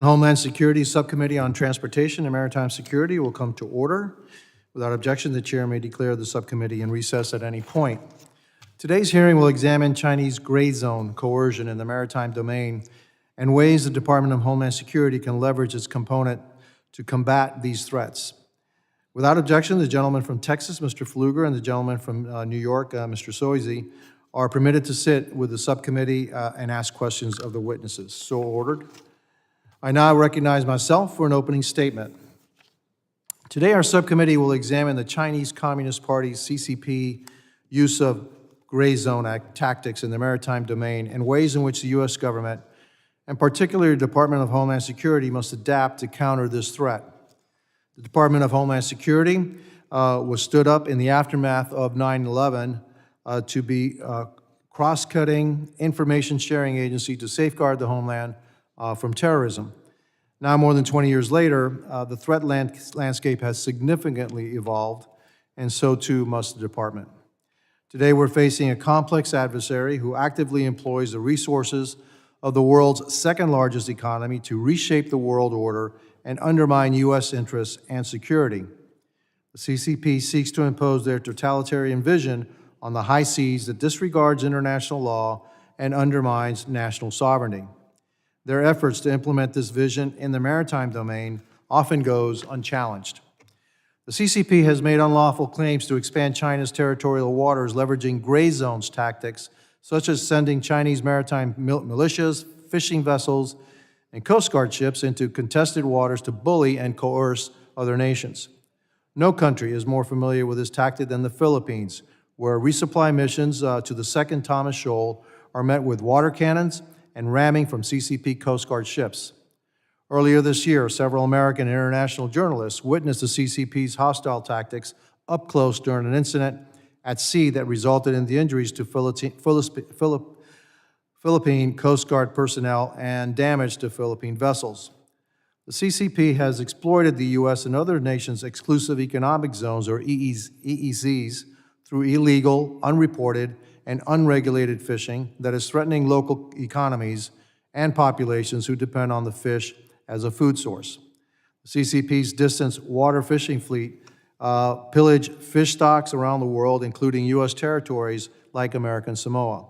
Homeland Security Subcommittee on Transportation and Maritime Security will come to order. Without objection, the chair may declare the subcommittee in recess at any point. Today's hearing will examine Chinese gray zone coercion in the maritime domain and ways the Department of Homeland Security can leverage its component to combat these threats. Without objection, the gentleman from Texas, Mr. Pfluger, and the gentleman from New York, Mr. Soisy, are permitted to sit with the subcommittee and ask questions of the witnesses. So ordered. I now recognize myself for an opening statement. Today, our subcommittee will examine the Chinese Communist Party's CCP use of gray zone tactics in the maritime domain and ways in which the U.S. government, and particularly the Department of Homeland Security, must adapt to counter this threat. The Department of Homeland Security was stood up in the aftermath of 9/11 to be a cross-cutting information-sharing agency to safeguard the homeland from terrorism. Now, more than 20 years later, the threat landscape has significantly evolved, and so too must the department. Today, we're facing a complex adversary who actively employs the resources of the world's second-largest economy to reshape the world order and undermine U.S. interests and security. The CCP seeks to impose their totalitarian vision on the high seas that disregards international law and undermines national sovereignty. Their efforts to implement this vision in the maritime domain often goes unchallenged. The CCP has made unlawful claims to expand China's territorial waters, leveraging gray zones tactics, such as sending Chinese maritime militias, fishing vessels, and Coast Guard ships into contested waters to bully and coerce other nations. No country is more familiar with this tactic than the Philippines, where resupply missions to the Second Thomas Shoal are met with water cannons and ramming from CCP Coast Guard ships. Earlier this year, several American and international journalists witnessed the CCP's hostile tactics up close during an incident at sea that resulted in the injuries to Philippine Coast Guard personnel and damage to Philippine vessels. The CCP has exploited the U.S. and other nations' exclusive economic zones, or EEZs, through illegal, unreported, and unregulated fishing that is threatening local economies and populations who depend on the fish as a food source. The CCP's distant water fishing fleet pillage fish stocks around the world, including U.S. territories like American Samoa.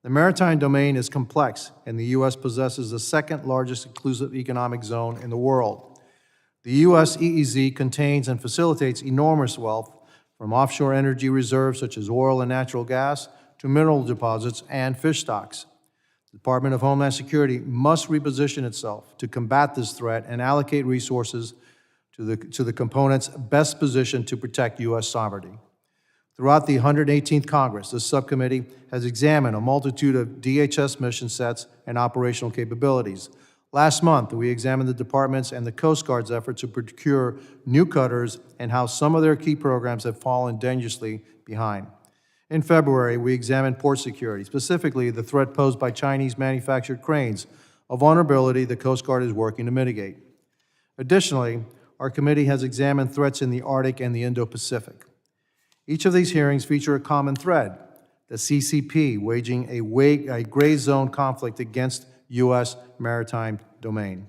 The maritime domain is complex, and the U.S. possesses the second largest exclusive economic zone in the world. The U.S. EEZ contains and facilitates enormous wealth, from offshore energy reserves such as oil and natural gas to mineral deposits and fish stocks. The Department of Homeland Security must reposition itself to combat this threat and allocate resources to the components best positioned to protect U.S. sovereignty. Throughout the 118th Congress, this subcommittee has examined a multitude of DHS mission sets and operational capabilities. Last month, we examined the department's and the Coast Guard's effort to procure new cutters and how some of their key programs have fallen dangerously behind. In February, we examined port security, specifically the threat posed by Chinese manufactured cranes, a vulnerability the Coast Guard is working to mitigate. Additionally, our committee has examined threats in the Arctic and the Indo-Pacific. Each of these hearings feature a common thread: the CCP waging a gray zone conflict against U.S. maritime domain.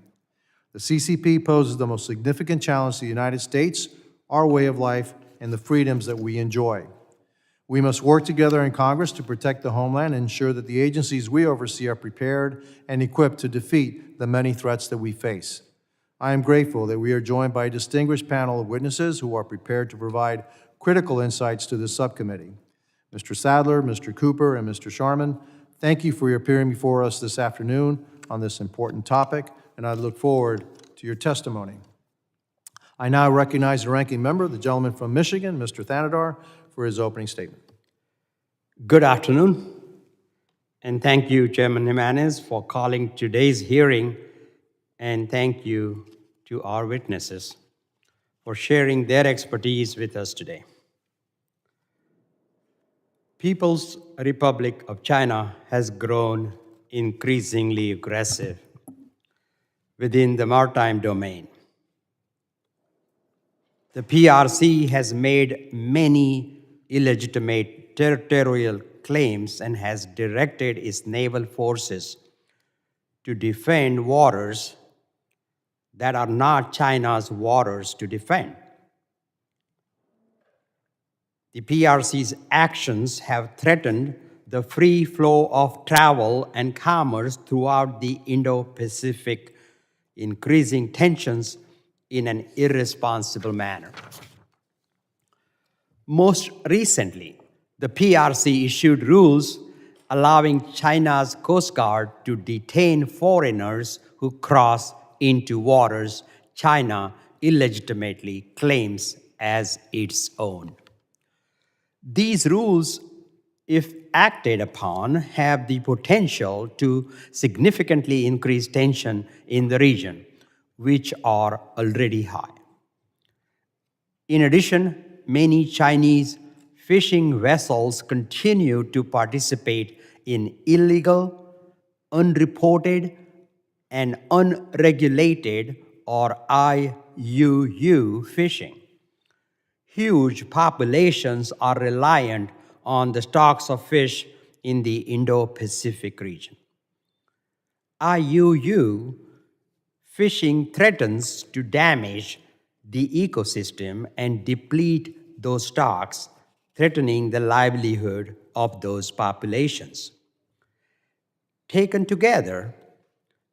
The CCP poses the most significant challenge to the United States, our way of life, and the freedoms that we enjoy. We must work together in Congress to protect the homeland and ensure that the agencies we oversee are prepared and equipped to defeat the many threats that we face. I am grateful that we are joined by a distinguished panel of witnesses who are prepared to provide critical insights to this subcommittee. Mr. Sadler, Mr. Cooper, and Mr. Sharman, thank you for appearing before us this afternoon on this important topic, and I look forward to your testimony. I now recognize the ranking member, the gentleman from Michigan, Mr. Thanadar, for his opening statement. Good afternoon, and thank you, Chairman Jimenez, for calling today's hearing, and thank you to our witnesses for sharing their expertise with us today. People's Republic of China has grown increasingly aggressive within the maritime domain. The PRC has made many illegitimate territorial claims and has directed its naval forces to defend waters that are not China's waters to defend. The PRC's actions have threatened the free flow of travel and commerce throughout the Indo-Pacific, increasing tensions in an irresponsible manner. Most recently, the PRC issued rules allowing China's Coast Guard to detain foreigners who cross into waters China illegitimately claims as its own. These rules, if acted upon, have the potential to significantly increase tension in the region, which are already high. In addition, many Chinese fishing vessels continue to participate in illegal, unreported, and unregulated or IUU fishing. Huge populations are reliant on the stocks of fish in the Indo-Pacific region. IUU fishing threatens to damage the ecosystem and deplete those stocks, threatening the livelihood of those populations. Taken together,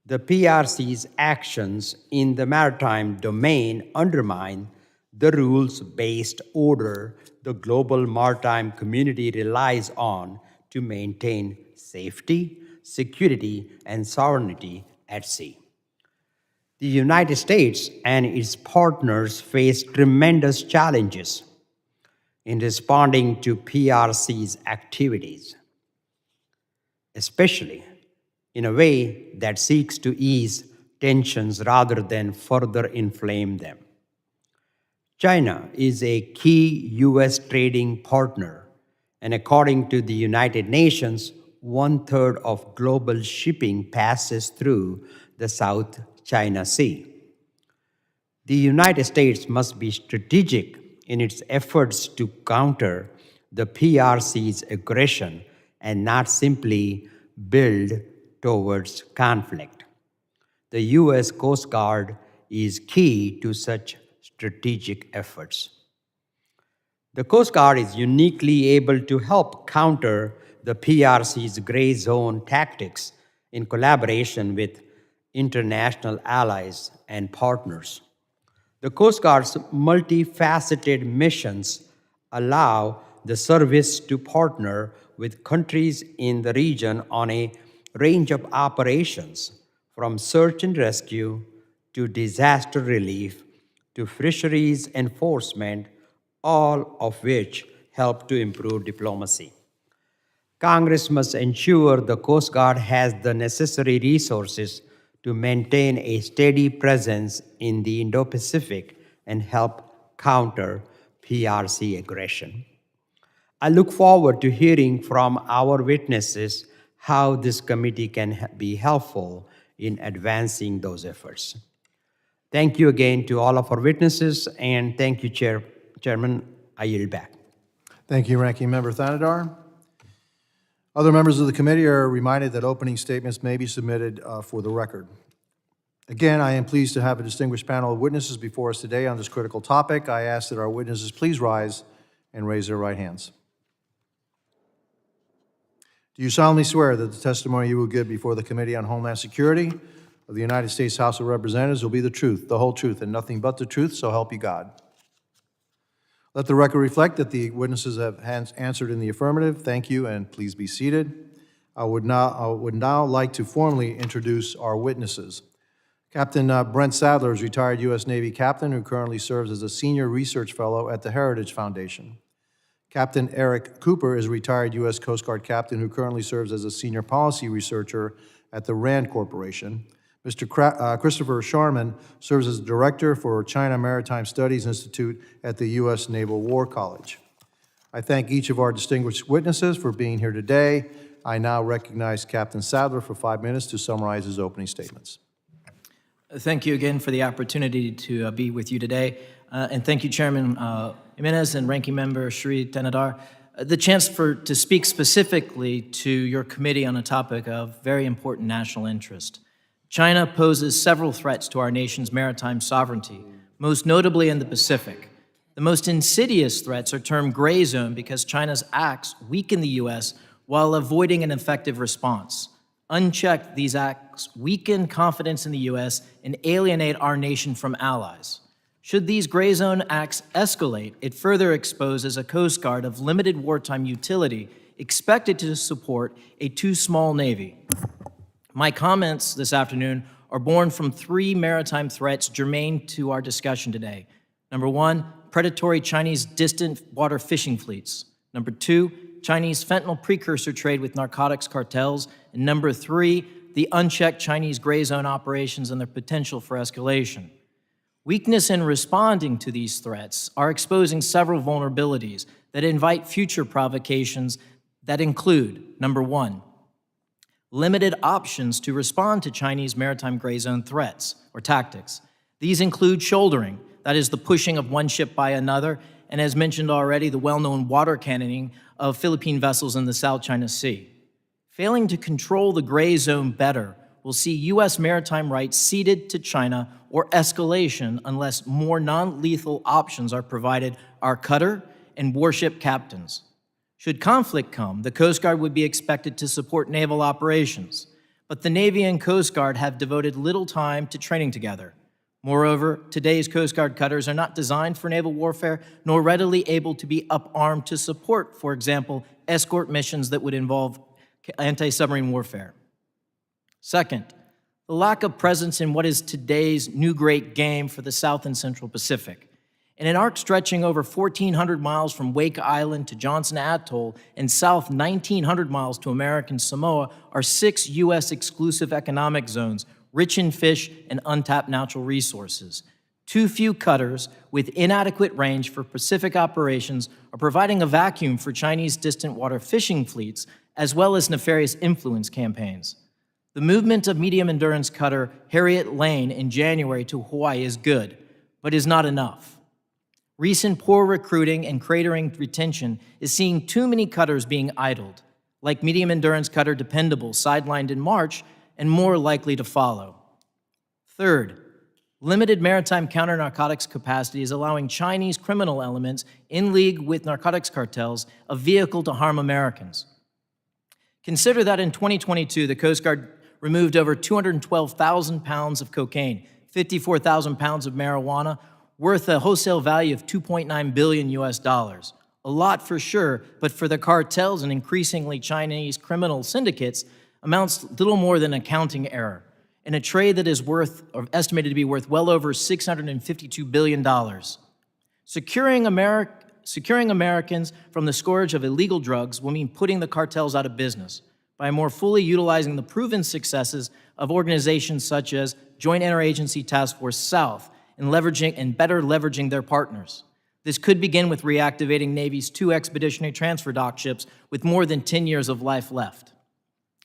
the PRC's actions in the maritime domain undermine the rules-based order the global maritime community relies on to maintain safety, security, and sovereignty at sea. The United States and its partners face tremendous challenges in responding to PRC's activities, especially in a way that seeks to ease tensions rather than further inflame them. China is a key U.S. trading partner, and according to the United Nations, 1/3 of global shipping passes through the South China Sea. The United States must be strategic in its efforts to counter the PRC's aggression and not simply build towards conflict. The U.S. Coast Guard is key to such strategic efforts. The Coast Guard is uniquely able to help counter the PRC's gray zone tactics in collaboration with international allies and partners. The Coast Guard's multifaceted missions allow the service to partner with countries in the region on a range of operations, from search and rescue to disaster relief to fisheries enforcement, all of which help to improve diplomacy. Congress must ensure the Coast Guard has the necessary resources to maintain a steady presence in the Indo-Pacific and help counter PRC aggression. I look forward to hearing from our witnesses how this committee can be helpful in advancing those efforts. Thank you again to all of our witnesses, and thank you, Chairman. I yield back. Thank you, Ranking Member Thanedar. Other members of the committee are reminded that opening statements may be submitted for the record. Again, I am pleased to have a distinguished panel of witnesses before us today on this critical topic. I ask that our witnesses please rise and raise their right hands. Do you solemnly swear that the testimony you will give before the Committee on Homeland Security of the United States House of Representatives will be the truth, the whole truth, and nothing but the truth, so help you God? Let the record reflect that the witnesses have answered in the affirmative. Thank you, and please be seated. I would now like to formally introduce our witnesses. Captain Brent Sadler is retired U.S. Navy captain who currently serves as a senior research fellow at the Heritage Foundation. Captain Eric Cooper is retired U.S. Coast Guard captain who currently serves as a senior policy researcher at the RAND Corporation. Mr. Christopher Sharman serves as director for China Maritime Studies Institute at the U.S. Naval War College. I thank each of our distinguished witnesses for being here today. I now recognize Captain Sadler for 5 minutes to summarize his opening statements. Thank you again for the opportunity to be with you today. And thank you, Chairman Jimenez and Ranking Member Shri Thanedar. The chance to speak specifically to your committee on a topic of very important national interest. China poses several threats to our nation's maritime sovereignty, most notably in the Pacific. The most insidious threats are termed gray zone because China's acts weaken the U.S. while avoiding an effective response. Unchecked, these acts weaken confidence in the U.S. and alienate our nation from allies. Should these gray zone acts escalate, it further exposes a Coast Guard of limited wartime utility expected to support a too small Navy. My comments this afternoon are born from three maritime threats germane to our discussion today. Number one, predatory Chinese distant water fishing fleets. Number two, Chinese fentanyl precursor trade with narcotics cartels. And number three, the unchecked Chinese gray zone operations and their potential for escalation. Weakness in responding to these threats are exposing several vulnerabilities that invite future provocations that include, number one, limited options to respond to Chinese maritime gray zone threats or tactics. These include shouldering, that is the pushing of one ship by another, and as mentioned already, the well-known water cannoning of Philippine vessels in the South China Sea. Failing to control the gray zone better will see U.S. maritime rights ceded to China or escalation unless more non-lethal options are provided our cutter and warship captains. Should conflict come, the Coast Guard would be expected to support naval operations, but the Navy and Coast Guard have devoted little time to training together. Moreover, today's Coast Guard cutters are not designed for naval warfare, nor readily able to be up-armed to support, for example, escort missions that would involve anti-submarine warfare. Second, the lack of presence in what is today's new great game for the South and Central Pacific. In an arc stretching over 1,400 miles from Wake Island to Johnson Atoll and south 1,900 miles to American Samoa are 6 U.S. exclusive economic zones, rich in fish and untapped natural resources. Too few cutters with inadequate range for Pacific operations are providing a vacuum for Chinese distant water fishing fleets, as well as nefarious influence campaigns. The movement of medium-endurance cutter Harriet Lane in January to Hawaii is good, but is not enough. Recent poor recruiting and cratering retention is seeing too many cutters being idled, like medium-endurance cutter Dependable, sidelined in March, and more likely to follow. Third, limited maritime counter-narcotics capacity is allowing Chinese criminal elements in league with narcotics cartels a vehicle to harm Americans. Consider that in 2022, the Coast Guard removed over 212,000 pounds of cocaine, 54,000 pounds of marijuana, worth a wholesale value of $2.9 billion US. A lot for sure, but for the cartels and increasingly Chinese criminal syndicates, amounts little more than an accounting error, in a trade that is worth, or estimated to be worth, well over $652 billion. Securing Americans from the scourge of illegal drugs will mean putting the cartels out of business by more fully utilizing the proven successes of organizations such as Joint Interagency Task Force South and better leveraging their partners. This could begin with reactivating Navy's 2 expeditionary transfer dock ships with more than 10 years of life left.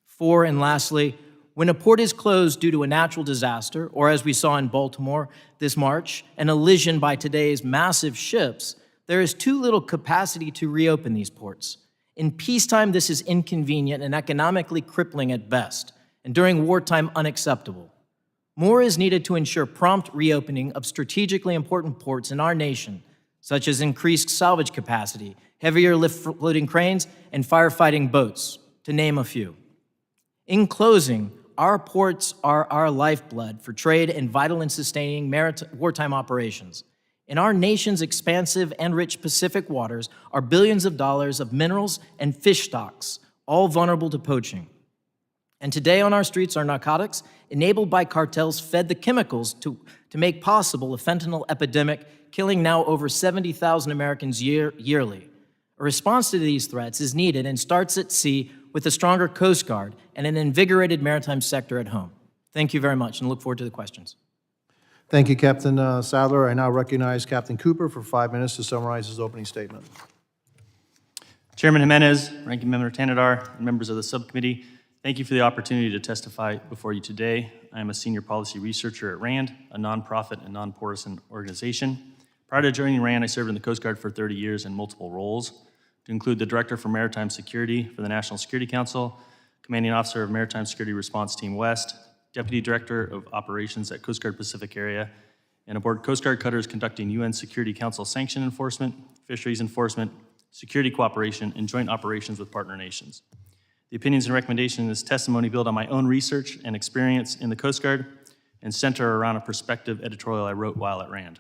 4, and lastly, when a port is closed due to a natural disaster, or as we saw in Baltimore this March, an elision by today's massive ships, there is too little capacity to reopen these ports. In peacetime, this is inconvenient and economically crippling at best, and during wartime, unacceptable. More is needed to ensure prompt reopening of strategically important ports in our nation, such as increased salvage capacity, heavier lift floating cranes, and firefighting boats, to name a few. In closing, our ports are our lifeblood for trade and vital in sustaining wartime operations. In our nation's expansive and rich Pacific waters are billions of dollars of minerals and fish stocks, all vulnerable to poaching. And today on our streets are narcotics enabled by cartels fed the chemicals to make possible a fentanyl epidemic, killing now over 70,000 Americans yearly. A response to these threats is needed and starts at sea with a stronger Coast Guard and an invigorated maritime sector at home. Thank you very much, and look forward to the questions. Thank you, Captain Sadler. I now recognize Captain Cooper for 5 minutes to summarize his opening statement. Chairman Jimenez, Ranking Member Tanadar, and members of the subcommittee, thank you for the opportunity to testify before you today. I am a senior policy researcher at RAND, a nonprofit and nonpartisan organization. Prior to joining RAND, I served in the Coast Guard for 30 years in multiple roles, to include the Director for Maritime Security for the National Security Council, Commanding Officer of Maritime Security Response Team West, Deputy Director of Operations at Coast Guard Pacific Area, and aboard Coast Guard cutters conducting UN Security Council sanction enforcement, fisheries enforcement, security cooperation, and joint operations with partner nations. The opinions and recommendations in this testimony build on my own research and experience in the Coast Guard and center around a perspective editorial I wrote while at RAND.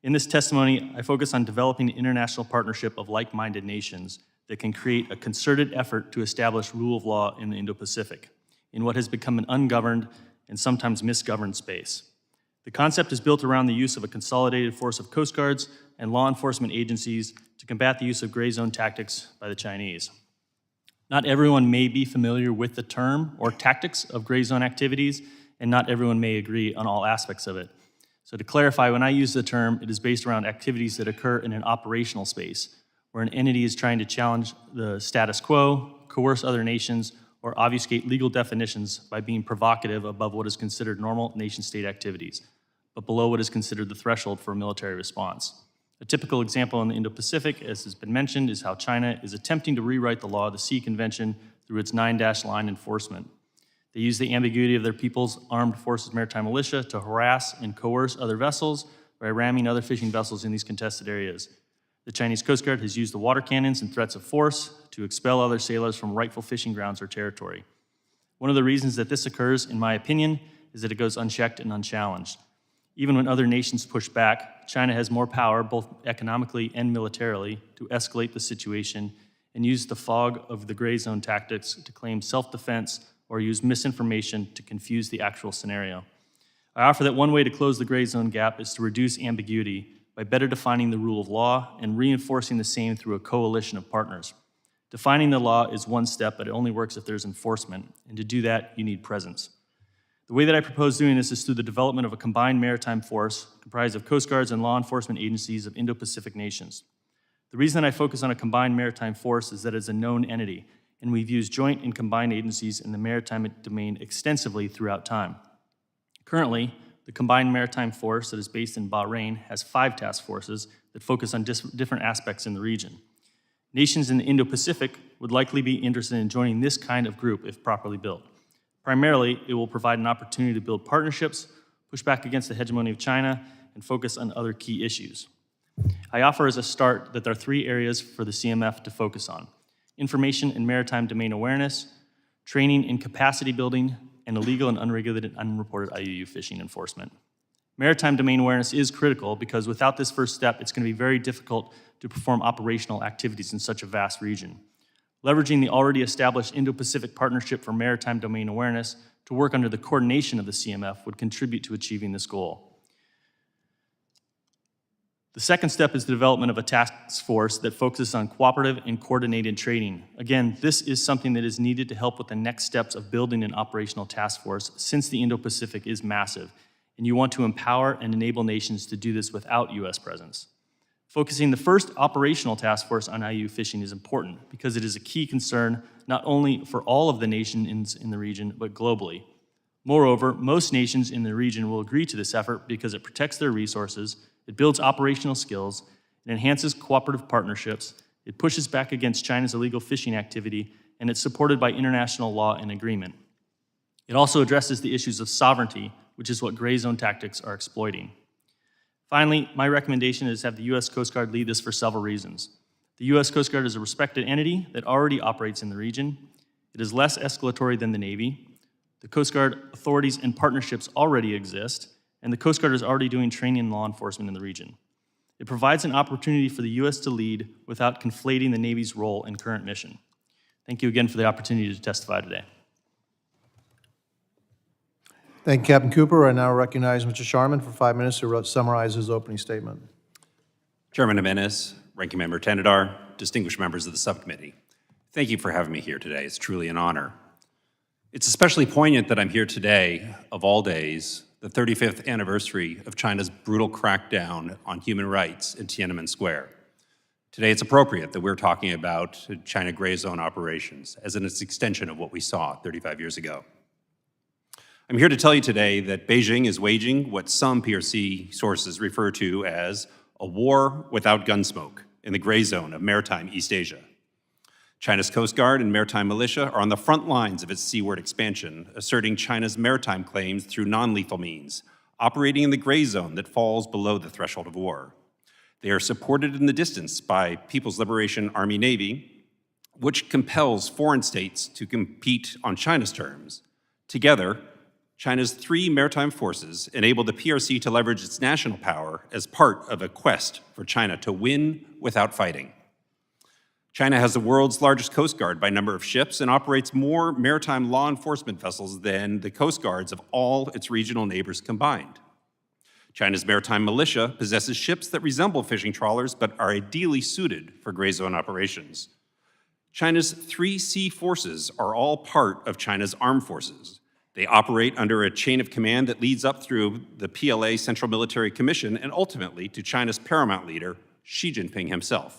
In this testimony, I focus on developing an international partnership of like-minded nations that can create a concerted effort to establish rule of law in the Indo-Pacific, in what has become an ungoverned and sometimes misgoverned space. The concept is built around the use of a consolidated force of Coast Guards and law enforcement agencies to combat the use of gray zone tactics by the Chinese. Not everyone may be familiar with the term or tactics of gray zone activities, and not everyone may agree on all aspects of it. So to clarify, when I use the term, it is based around activities that occur in an operational space, where an entity is trying to challenge the status quo, coerce other nations, or obfuscate legal definitions by being provocative above what is considered normal nation-state activities, but below what is considered the threshold for a military response. A typical example in the Indo-Pacific, as has been mentioned, is how China is attempting to rewrite the law of the Sea Convention through its 9-dash line enforcement. They use the ambiguity of their people's armed forces maritime militia to harass and coerce other vessels by ramming other fishing vessels in these contested areas. The Chinese Coast Guard has used the water cannons and threats of force to expel other sailors from rightful fishing grounds or territory. One of the reasons that this occurs, in my opinion, is that it goes unchecked and unchallenged. Even when other nations push back, China has more power, both economically and militarily, to escalate the situation and use the fog of the gray zone tactics to claim self-defense or use misinformation to confuse the actual scenario. I offer that one way to close the gray zone gap is to reduce ambiguity by better defining the rule of law and reinforcing the same through a coalition of partners. Defining the law is one step, but it only works if there's enforcement, and to do that, you need presence. The way that I propose doing this is through the development of a combined maritime force comprised of Coast Guards and law enforcement agencies of Indo-Pacific nations. The reason I focus on a combined maritime force is that it's a known entity, and we've used joint and combined agencies in the maritime domain extensively throughout time. Currently, the combined maritime force that is based in Bahrain has 5 task forces that focus on different aspects in the region. Nations in the Indo-Pacific would likely be interested in joining this kind of group if properly built. Primarily, it will provide an opportunity to build partnerships, push back against the hegemony of China, and focus on other key issues. I offer as a start that there are 3 areas for the CMF to focus on: information and maritime domain awareness, training and capacity building, and illegal and unregulated unreported IUU fishing enforcement. Maritime domain awareness is critical because without this first step, it's going to be very difficult to perform operational activities in such a vast region. Leveraging the already established Indo-Pacific Partnership for Maritime Domain Awareness to work under the coordination of the CMF would contribute to achieving this goal. The second step is the development of a task force that focuses on cooperative and coordinated training. Again, this is something that is needed to help with the next steps of building an operational task force, since the Indo-Pacific is massive, and you want to empower and enable nations to do this without U.S. presence. Focusing the first operational task force on IUU fishing is important because it is a key concern not only for all of the nations in the region, but globally. Moreover, most nations in the region will agree to this effort because it protects their resources, it builds operational skills, it enhances cooperative partnerships, it pushes back against China's illegal fishing activity, and it's supported by international law and agreement. It also addresses the issues of sovereignty, which is what gray zone tactics are exploiting. Finally, my recommendation is to have the U.S. Coast Guard lead this for several reasons. The U.S. Coast Guard is a respected entity that already operates in the region. It is less escalatory than the Navy. The Coast Guard authorities and partnerships already exist, and the Coast Guard is already doing training and law enforcement in the region. It provides an opportunity for the U.S. to lead without conflating the Navy's role and current mission. Thank you again for the opportunity to testify today. Thank you, Captain Cooper. I now recognize Mr. Sharman for 5 minutes to summarize his opening statement. Chairman Jimenez, Ranking Member Tenedar, distinguished members of the subcommittee, thank you for having me here today. It's truly an honor. It's especially poignant that I'm here today, of all days, the 35th anniversary of China's brutal crackdown on human rights in Tiananmen Square. Today, it's appropriate that we're talking about China gray zone operations as an extension of what we saw 35 years ago. I'm here to tell you today that Beijing is waging what some PRC sources refer to as a war without gunsmoke in the gray zone of maritime East Asia. China's Coast Guard and maritime militia are on the front lines of its seaward expansion, asserting China's maritime claims through non-lethal means, operating in the gray zone that falls below the threshold of war. They are supported in the distance by People's Liberation Army Navy, which compels foreign states to compete on China's terms. Together, China's 3 maritime forces enable the PRC to leverage its national power as part of a quest for China to win without fighting. China has the world's largest Coast Guard by number of ships and operates more maritime law enforcement vessels than the Coast Guards of all its regional neighbors combined. China's maritime militia possesses ships that resemble fishing trawlers but are ideally suited for gray zone operations. China's 3 sea forces are all part of China's armed forces. They operate under a chain of command that leads up through the PLA Central Military Commission and ultimately to China's paramount leader, Xi Jinping himself.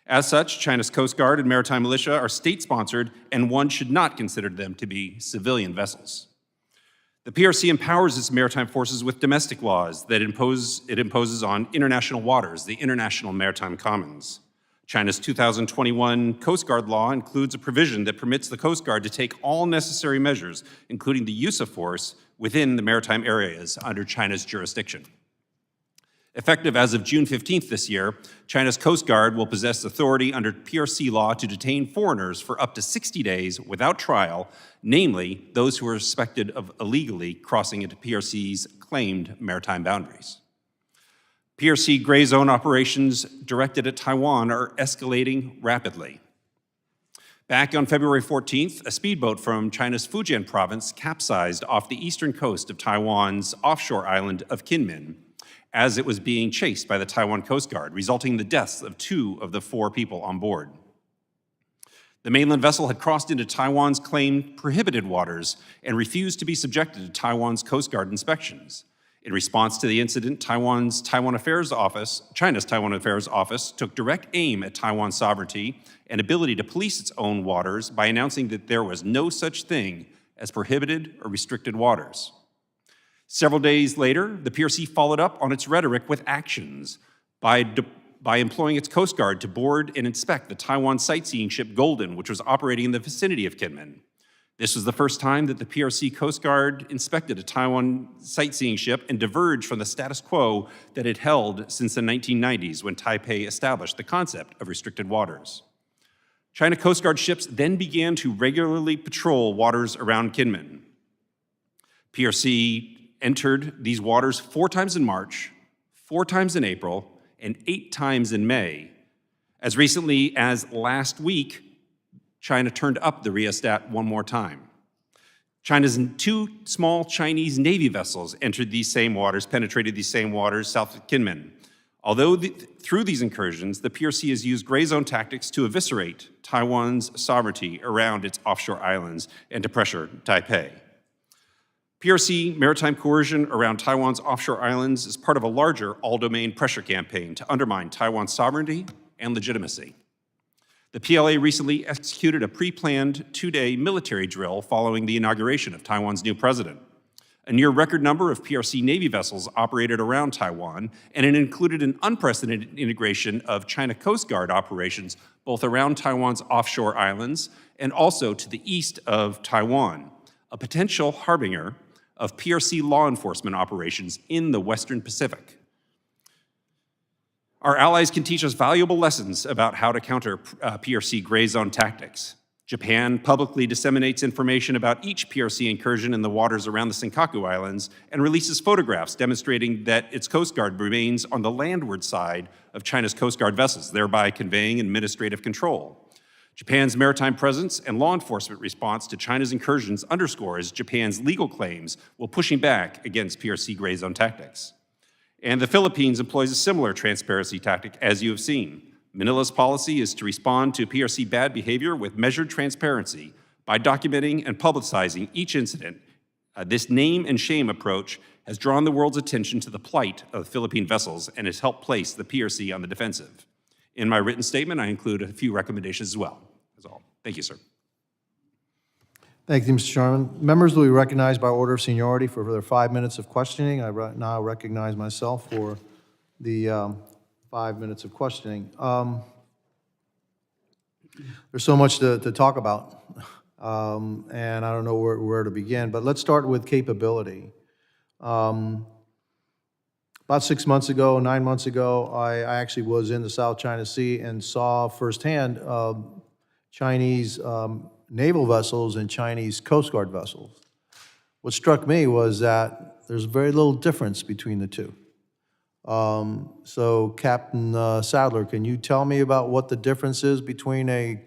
As such, China's Coast Guard and maritime militia are state-sponsored, and one should not consider them to be civilian vessels. The PRC empowers its maritime forces with domestic laws that it imposes on international waters, the International Maritime Commons. China's 2021 Coast Guard law includes a provision that permits the Coast Guard to take all necessary measures, including the use of force, within the maritime areas under China's jurisdiction. Effective as of June 15th this year, China's Coast Guard will possess authority under PRC law to detain foreigners for up to 60 days without trial, namely those who are suspected of illegally crossing into PRC's claimed maritime boundaries. PRC gray zone operations directed at Taiwan are escalating rapidly. Back on February 14th, a speedboat from China's Fujian province capsized off the eastern coast of Taiwan's offshore island of Kinmen as it was being chased by the Taiwan Coast Guard, resulting in the deaths of 2 of the 4 people on board. The mainland vessel had crossed into Taiwan's claimed prohibited waters and refused to be subjected to Taiwan's Coast Guard inspections. In response to the incident, China's Taiwan Affairs Office took direct aim at Taiwan's sovereignty and ability to police its own waters by announcing that there was no such thing as prohibited or restricted waters. Several days later, the PRC followed up on its rhetoric with actions by employing its Coast Guard to board and inspect the Taiwan sightseeing ship Golden, which was operating in the vicinity of Kinmen. This was the first time that the PRC Coast Guard inspected a Taiwan sightseeing ship and diverged from the status quo that it held since the 1990s when Taipei established the concept of restricted waters. China Coast Guard ships then began to regularly patrol waters around Kinmen. PRC entered these waters 4 times in March, 4 times in April, and 8 times in May. As recently as last week, China turned up the rheostat one more time. China's 2 small Chinese Navy vessels entered these same waters, penetrated these same waters south of Kinmen. Although through these incursions, the PRC has used gray zone tactics to eviscerate Taiwan's sovereignty around its offshore islands and to pressure Taipei. PRC maritime coercion around Taiwan's offshore islands is part of a larger all-domain pressure campaign to undermine Taiwan's sovereignty and legitimacy. The PLA recently executed a pre-planned 2-day military drill following the inauguration of Taiwan's new president. A near record number of PRC Navy vessels operated around Taiwan, and it included an unprecedented integration of China Coast Guard operations both around Taiwan's offshore islands and also to the east of Taiwan, a potential harbinger of PRC law enforcement operations in the Western Pacific. Our allies can teach us valuable lessons about how to counter PRC gray zone tactics. Japan publicly disseminates information about each PRC incursion in the waters around the Senkaku Islands and releases photographs demonstrating that its Coast Guard remains on the landward side of China's Coast Guard vessels, thereby conveying administrative control. Japan's maritime presence and law enforcement response to China's incursions underscores Japan's legal claims while pushing back against PRC gray zone tactics. And the Philippines employs a similar transparency tactic, as you have seen. Manila's policy is to respond to PRC bad behavior with measured transparency by documenting and publicizing each incident. This name and shame approach has drawn the world's attention to the plight of Philippine vessels and has helped place the PRC on the defensive. In my written statement, I include a few recommendations as well. That's all. Thank you, sir. Thank you, Mr. Chairman. Members will be recognized by order of seniority for their 5 minutes of questioning. I now recognize myself for the 5 minutes of questioning. There's so much to talk about, and I don't know where to begin, but let's start with capability. About 6 months ago, 9 months ago, I actually was in the South China Sea and saw firsthand Chinese naval vessels and Chinese Coast Guard vessels. What struck me was that there's very little difference between the two. So, Captain Sadler, can you tell me about what the difference is between a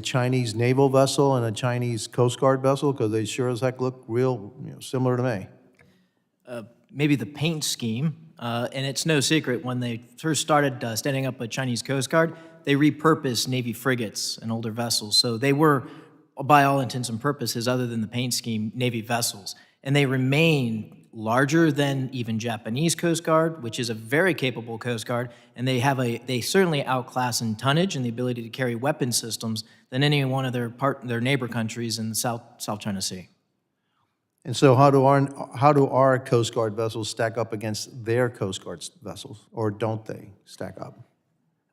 Chinese naval vessel and a Chinese Coast Guard vessel? Because they sure as heck look real, similar to me. Maybe the paint scheme, and it's no secret, when they first started standing up a Chinese Coast Guard, they repurposed Navy frigates and older vessels. So they were, by all intents and purposes, other than the paint scheme, Navy vessels. And they remain larger than even Japanese Coast Guard, which is a very capable Coast Guard, and they certainly outclass in tonnage and the ability to carry weapon systems than any one of their neighbor countries in the South China Sea. And so how do our Coast Guard vessels stack up against their Coast Guard vessels, or don't they stack up?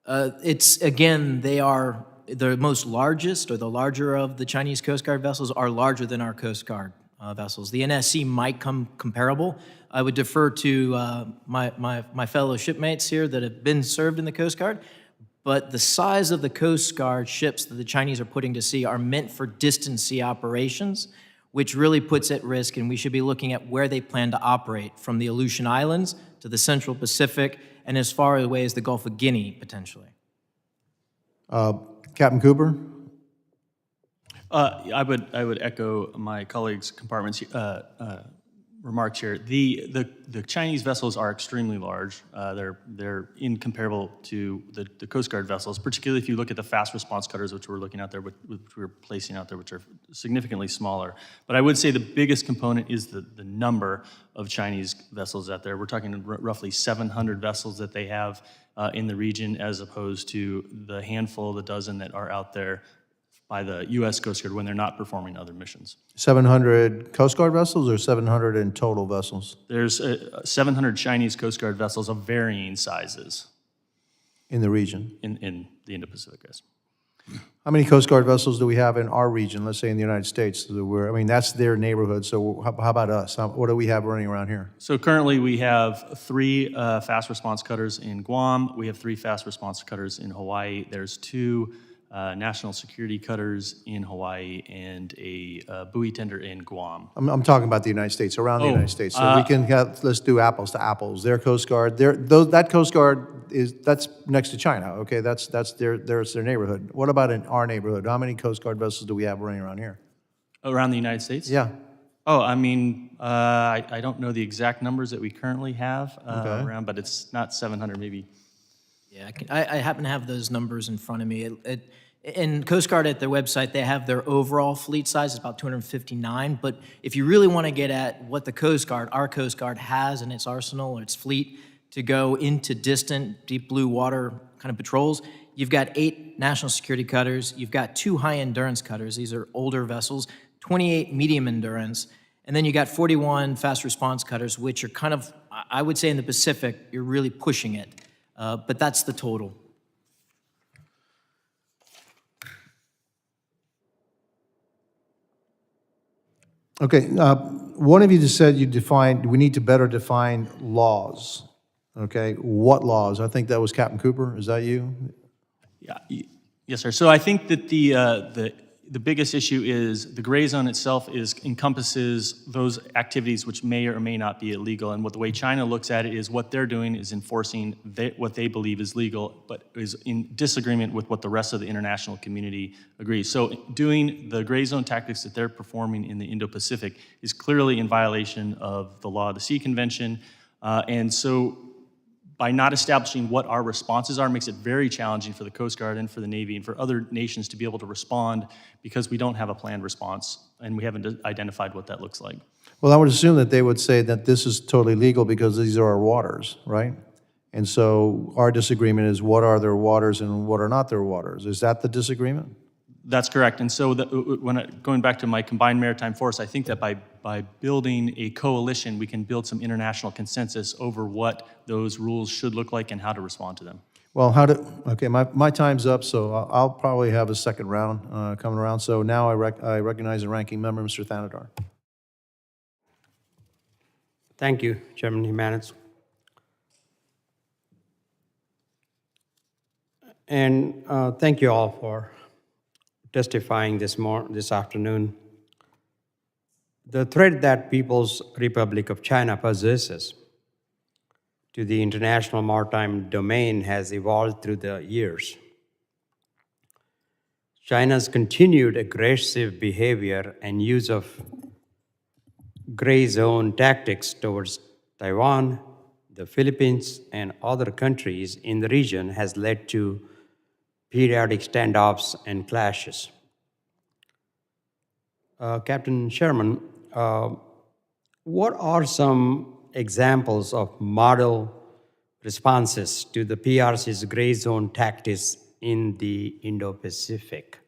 They are the most largest, or the larger of the Chinese Coast Guard vessels are larger than our Coast Guard vessels. The NSC might come comparable. I would defer to my fellow shipmates here that have been served in the Coast Guard, but the size of the Coast Guard ships that the Chinese are putting to sea are meant for distant sea operations, which really puts at risk, and we should be looking at where they plan to operate, from the Aleutian Islands to the Central Pacific, and as far away as the Gulf of Guinea, potentially. Captain Cooper? I would echo my colleagues' compartment's remarks here. The Chinese vessels are extremely large. They're incomparable to the Coast Guard vessels, particularly if you look at the fast response cutters, which we're looking out there, which we're placing out there, which are significantly smaller. But I would say the biggest component is the number of Chinese vessels out there. We're talking roughly 700 vessels that they have in the region, as opposed to the handful, the dozen that are out there by the U.S. Coast Guard when they're not performing other missions. 700 Coast Guard vessels or 700 in total vessels? There's 700 Chinese Coast Guard vessels of varying sizes. In the region? In the Indo-Pacific, yes. How many Coast Guard vessels do we have in our region, let's say in the United States? That's their neighborhood, so how about us? What do we have running around here? So currently we have 3 fast response cutters in Guam. We have 3 fast response cutters in Hawaii. There's 2 national security cutters in Hawaii and a buoy tender in Guam. I'm talking about the United States, around the United States. So we can let's do apples to apples. Their Coast Guard, that Coast Guard that's next to China. Okay, that's their neighborhood. What about in our neighborhood? How many Coast Guard vessels do we have running around here? Around the United States? Yeah. Oh, I don't know the exact numbers that we currently have around, but it's not 700, maybe. Yeah, I happen to have those numbers in front of me. In Coast Guard, at their website, they have their overall fleet size is about 259. But if you really want to get at what the Coast Guard, our Coast Guard, has in its arsenal or its fleet to go into distant, deep blue water kind of patrols, you've got 8 national security cutters. You've got 2 high-endurance cutters. These are older vessels, 28 medium endurance. And then you got 41 fast response cutters, which are kind of, I would say in the Pacific, you're really pushing it. But that's the total. Okay, one of you just said we need to better define laws. Okay, what laws? I think that was Captain Cooper. Is that you? Yeah, yes, sir. So I think that the biggest issue is the gray zone itself encompasses those activities which may or may not be illegal. And the way China looks at it is what they're doing is enforcing what they believe is legal, but is in disagreement with what the rest of the international community agrees. So doing the gray zone tactics that they're performing in the Indo-Pacific is clearly in violation of the Law of the Sea Convention. And so by not establishing what our responses are makes it very challenging for the Coast Guard and for the Navy and for other nations to be able to respond, because we don't have a planned response and we haven't identified what that looks like. Well, I would assume that they would say that this is totally legal because these are our waters, right? And so our disagreement is what are their waters and what are not their waters. Is that the disagreement? That's correct. And so going back to my combined maritime force, I think that by building a coalition, we can build some international consensus over what those rules should look like and how to respond to them. Well, okay, my time's up, so I'll probably have a second round coming around. So now I recognize the ranking member, Mr. Thanadar. Thank you, Chairman Jimenez. And thank you all for testifying this afternoon. The threat that People's Republic of China possesses to the international maritime domain has evolved through the years. China's continued aggressive behavior and use of gray zone tactics towards Taiwan, the Philippines, and other countries in the region has led to periodic standoffs and clashes. Captain Sherman, what are some examples of model responses to the PRC's gray zone tactics in the Indo-Pacific?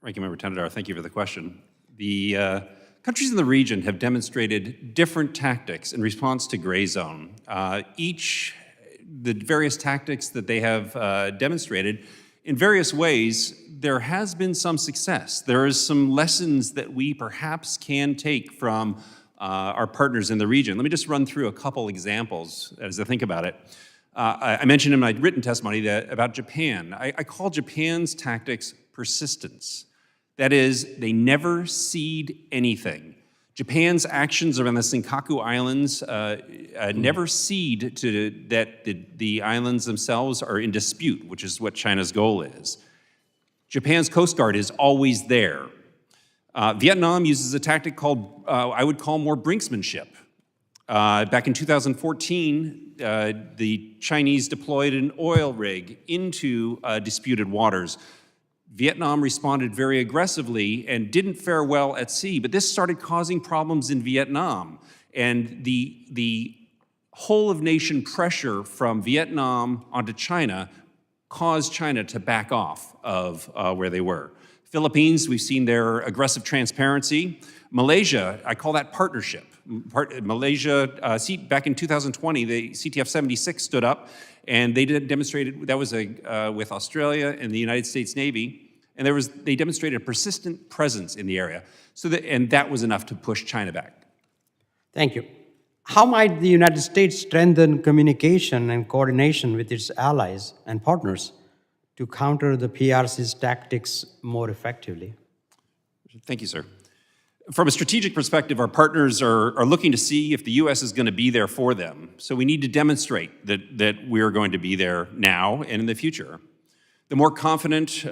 Ranking Member Tendar, thank you for the question. The countries in the region have demonstrated different tactics in response to gray zone. The various tactics that they have demonstrated, in various ways, there has been some success. There is some lessons that we perhaps can take from our partners in the region. Let me just run through a couple examples as I think about it. I mentioned in my written testimony about Japan. I call Japan's tactics persistence. That is, they never cede anything. Japan's actions around the Senkaku Islands never cede to that the islands themselves are in dispute, which is what China's goal is. Japan's Coast Guard is always there. Vietnam uses a tactic called, I would call more brinksmanship. Back in 2014, the Chinese deployed an oil rig into disputed waters. Vietnam responded very aggressively and didn't fare well at sea, but this started causing problems in Vietnam. And the whole of nation pressure from Vietnam onto China caused China to back off of where they were. Philippines, we've seen their aggressive transparency. Malaysia, I call that partnership. Malaysia, back in 2020, the CTF-76 stood up, and they demonstrated, that was with Australia and the United States Navy, and they demonstrated a persistent presence in the area, and that was enough to push China back. Thank you. How might the United States strengthen communication and coordination with its allies and partners to counter the PRC's tactics more effectively? Thank you, sir. From a strategic perspective, our partners are looking to see if the U.S. is going to be there for them. So we need to demonstrate that we're going to be there now and in the future. The more confident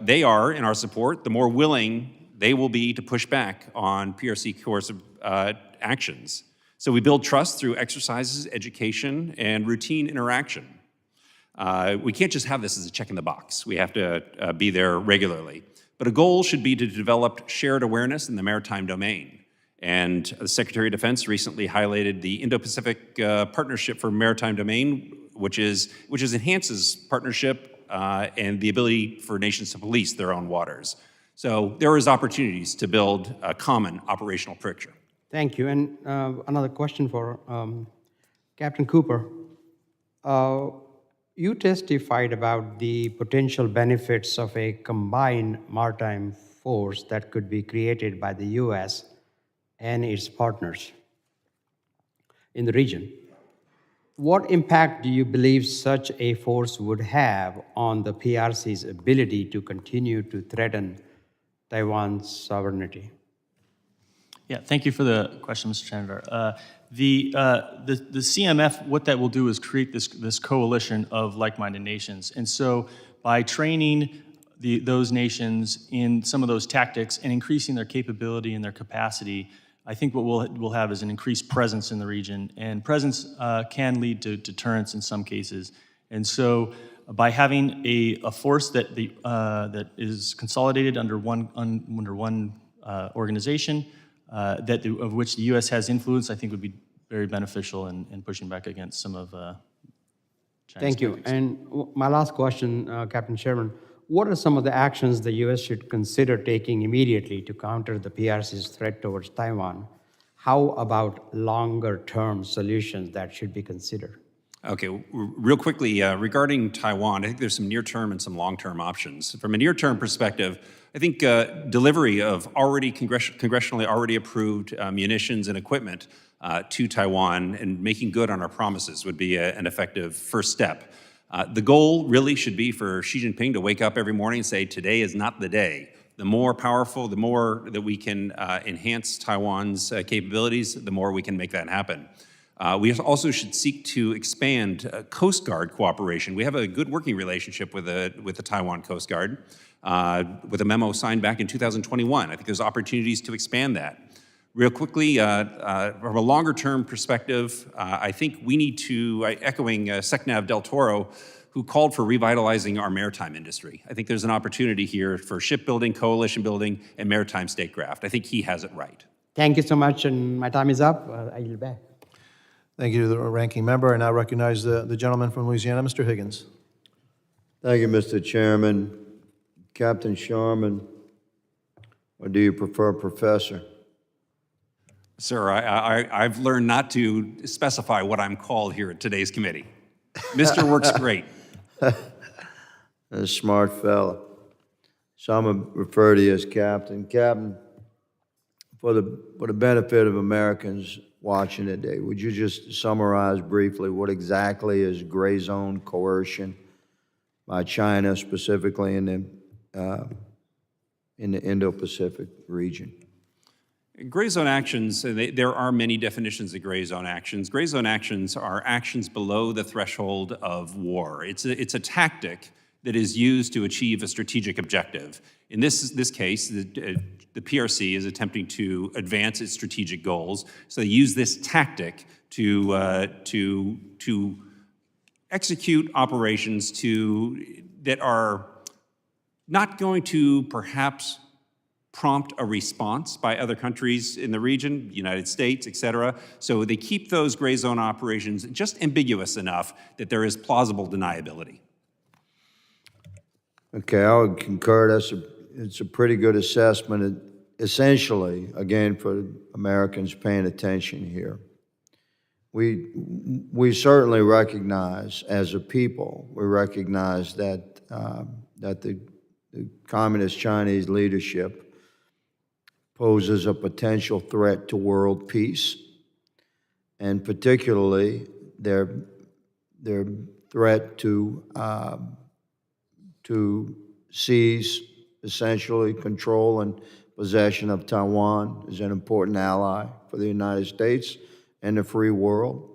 they are in our support, the more willing they will be to push back on PRC coercive actions. So we build trust through exercises, education, and routine interaction. We can't just have this as a check in the box. We have to be there regularly. But a goal should be to develop shared awareness in the maritime domain. And the Secretary of Defense recently highlighted the Indo-Pacific Partnership for Maritime Domain, which enhances partnership and the ability for nations to police their own waters. So there is opportunities to build a common operational picture. Thank you. And another question for Captain Cooper. You testified about the potential benefits of a combined maritime force that could be created by the U.S. and its partners in the region. What impact do you believe such a force would have on the PRC's ability to continue to threaten Taiwan's sovereignty? Yeah, thank you for the question, Mr. Senator. The CMF, what that will do is create this coalition of like-minded nations. And so by training those nations in some of those tactics and increasing their capability and their capacity, I think what we'll have is an increased presence in the region. And presence can lead to deterrence in some cases. And so by having a force that is consolidated under one organization, of which the U.S. has influence, I think would be very beneficial in pushing back against some of China's Thank you. tactics. And my last question, Captain Sherman, what are some of the actions the U.S. should consider taking immediately to counter the PRC's threat towards Taiwan? How about longer-term solutions that should be considered? Okay, real quickly, regarding Taiwan, I think there's some near-term and some long-term options. From a near-term perspective, I think delivery of already congressionally already approved munitions and equipment to Taiwan and making good on our promises would be an effective first step. The goal really should be for Xi Jinping to wake up every morning and say, today is not the day. The more powerful, the more that we can enhance Taiwan's capabilities, the more we can make that happen. We also should seek to expand Coast Guard cooperation. We have a good working relationship with the Taiwan Coast Guard, with a memo signed back in 2021. I think there's opportunities to expand that. Real quickly, from a longer-term perspective, I think we need to, echoing Secnav Del Toro, who called for revitalizing our maritime industry. I think there's an opportunity here for shipbuilding, coalition building, and maritime statecraft. I think he has it right. Thank you so much, and my time is up. I yield back. Thank you to the ranking member. I now recognize the gentleman from Louisiana, Mr. Higgins. Thank you, Mr. Chairman. Captain Sharman, or do you prefer professor? Sir, I've learned not to specify what I'm called here at today's committee. Mr. works great. A smart fella. So I'm going to refer to you as Captain. Captain, for the benefit of Americans watching today, would you just summarize briefly what exactly is gray zone coercion by China, specifically in the Indo-Pacific region? Gray zone actions, there are many definitions of gray zone actions. Gray zone actions are actions below the threshold of war. It's a tactic that is used to achieve a strategic objective. In this case, the PRC is attempting to advance its strategic goals, so they use this tactic to execute operations that are not going to perhaps prompt a response by other countries in the region, United States, et cetera. So they keep those gray zone operations just ambiguous enough that there is plausible deniability. Okay, I would concur. It's a pretty good assessment. Essentially, again, for Americans paying attention here, we certainly recognize, as a people, we recognize that the communist Chinese leadership poses a potential threat to world peace, and particularly their threat to seize, essentially control and possession of Taiwan is an important ally for the United States and the free world.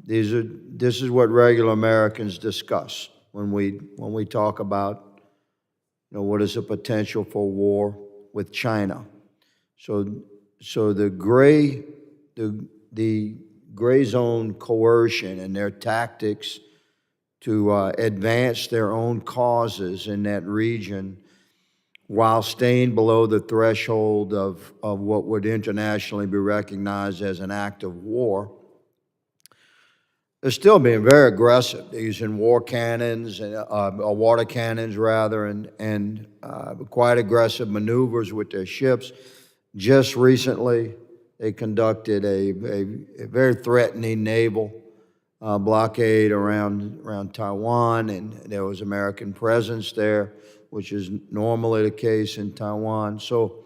This is what regular Americans discuss when we talk about, what is the potential for war with China. So the gray zone coercion and their tactics to advance their own causes in that region while staying below the threshold of what would internationally be recognized as an act of war. They're still being very aggressive. They're using war cannons, or water cannons rather, and quite aggressive maneuvers with their ships. Just recently, they conducted a very threatening naval blockade around Taiwan, and there was American presence there, which is normally the case in Taiwan. So